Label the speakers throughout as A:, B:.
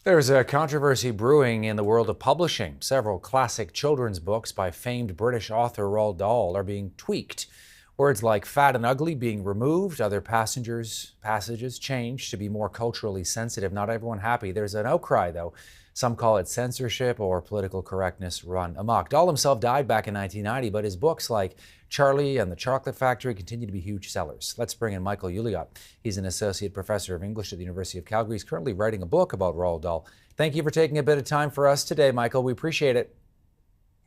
A: There's a controversy brewing in the world of publishing. Several classic children's books by famed British author Roald Dahl are being tweaked. Words like fat and ugly being removed, other passages changed to be more culturally sensitive. Not everyone happy. There's an outcry, though. Some call it censorship or political correctness run amok. Dahl himself died back in 1990, but his books like Charlie and the Chocolate Factory continue to be huge sellers. Let's bring in Michael Ullyot. He's an associate professor of English at the University of Calgary. He's currently writing a book about Roald Dahl. Thank you for taking a bit of time for us today, Michael. We appreciate it.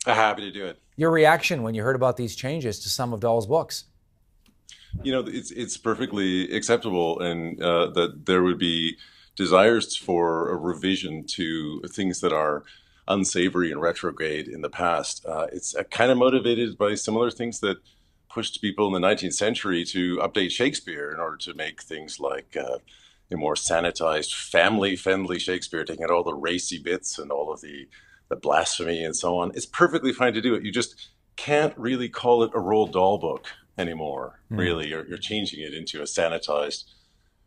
B: Happy to do it.
A: Your reaction when you heard about these changes to some of Dahl's books?
B: It's perfectly acceptable, and that there would be desires for a revision to things that are unsavory and retrograde in the past. It's kind of motivated by similar things that pushed people in the 19th century to update Shakespeare in order to make things like a more sanitized, family-friendly Shakespeare, taking out all the racy bits and all of the blasphemy and so on. It's perfectly fine to do it. You just can't really call it a Roald Dahl book anymore, really. You're changing it into a sanitized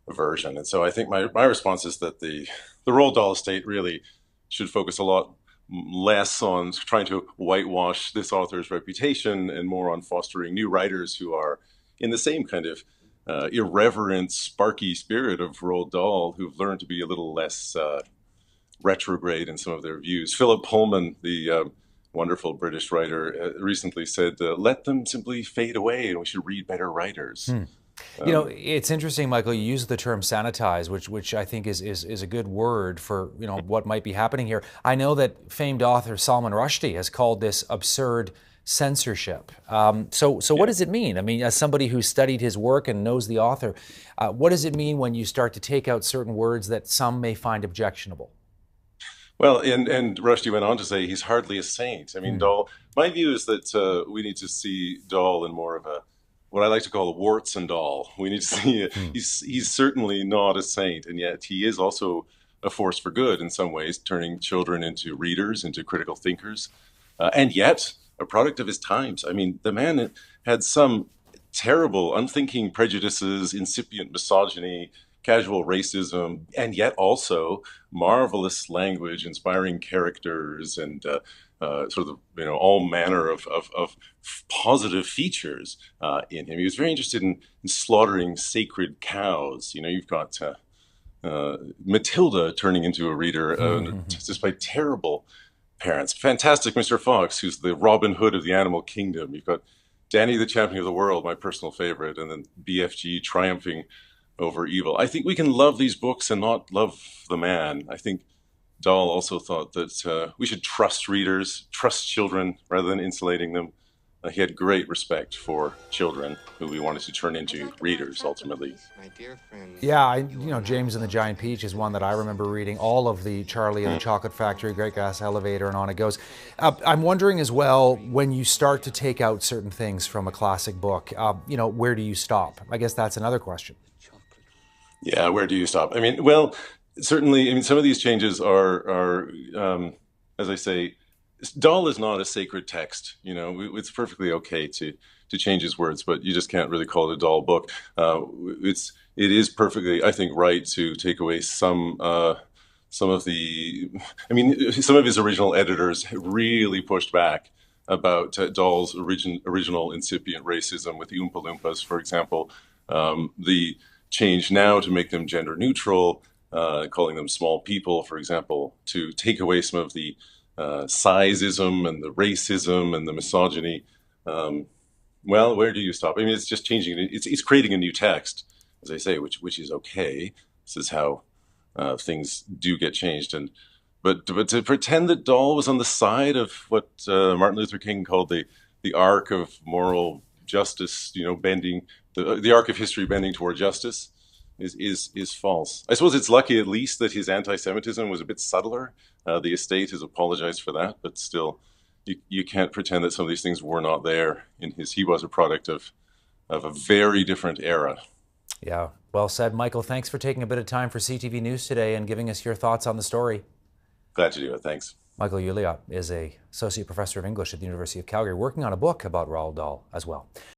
B: version. And so I think my response is that the Roald Dahl estate really should focus a lot less on trying to whitewash this author's reputation and more on fostering new writers who are in the same kind of irreverent, sparky spirit of Roald Dahl, who've learned to be a little less retrograde in some of their views. Philip Pullman, the wonderful British writer, recently said, let them simply fade away and we should read better writers.
A: It's interesting, Michael, you use the term sanitize, which I think is a good word for, what might be happening here. I know that famed author Salman Rushdie has called this absurd censorship. So what does it mean? I mean, as somebody who studied his work and knows the author, what does it mean when you start to take out certain words that some may find objectionable?
B: Well, and Rushdie went on to say he's hardly a saint. I mean, Dahl, my view is that we need to see Dahl in more of a, what I like to call a warts and Dahl. We need to see, he's certainly not a saint, and yet he is also a force for good in some ways, turning children into readers, into critical thinkers, and yet a product of his times. I mean, the man had some terrible, unthinking prejudices, incipient misogyny, casual racism, and yet also marvelous language, inspiring characters, and sort of all manner of positive features in him. He was very interested in slaughtering sacred cows. You've got Matilda turning into a reader despite terrible parents. Fantastic Mr. Fox, who's the Robin Hood of the animal kingdom. You've got Danny the Champion of the World, my personal favorite, and then BFG triumphing over evil. I think we can love these books and not love the man. I think Dahl also thought that we should trust readers, trust children rather than insulating them. He had great respect for children who we wanted to turn into readers ultimately.
A: Yeah, James and the Giant Peach is one that I remember reading. All of the Charlie and the Chocolate Factory, Great Gas Elevator, and on it goes. I'm wondering as well, when you start to take out certain things from a classic book, where do you stop? I guess that's another question.
B: Yeah, where do you stop? I mean, well, certainly, some of these changes are as I say, Dahl is not a sacred text. It's perfectly okay to change his words, but you just can't really call it a Dahl book. It is perfectly, I think, right to take away some of the. I mean, some of his original editors really pushed back about Dahl's original incipient racism with the Oompa Loompas, for example. The change now to make them gender neutral, calling them small people, for example, to take away some of the sizeism and the racism and the misogyny. Well, where do you stop? I mean, it's just changing it. It's creating a new text, as I say, which is okay. This is how things do get changed. But to pretend that Dahl was on the side of what Martin Luther King called the arc of moral justice, bending the arc of history bending toward justice, is false. I suppose it's lucky at least that his anti-Semitism was a bit subtler. The estate has apologized for that, but still, you can't pretend that some of these things were not there in his. He was a product of a very different era.
A: Yeah, well said, Michael. Thanks for taking a bit of time for CTV News today and giving us your thoughts on the story.
B: Glad to do it. Thanks.
A: Michael Ullyot is an associate professor of English at the University of Calgary, working on a book about Roald Dahl as well.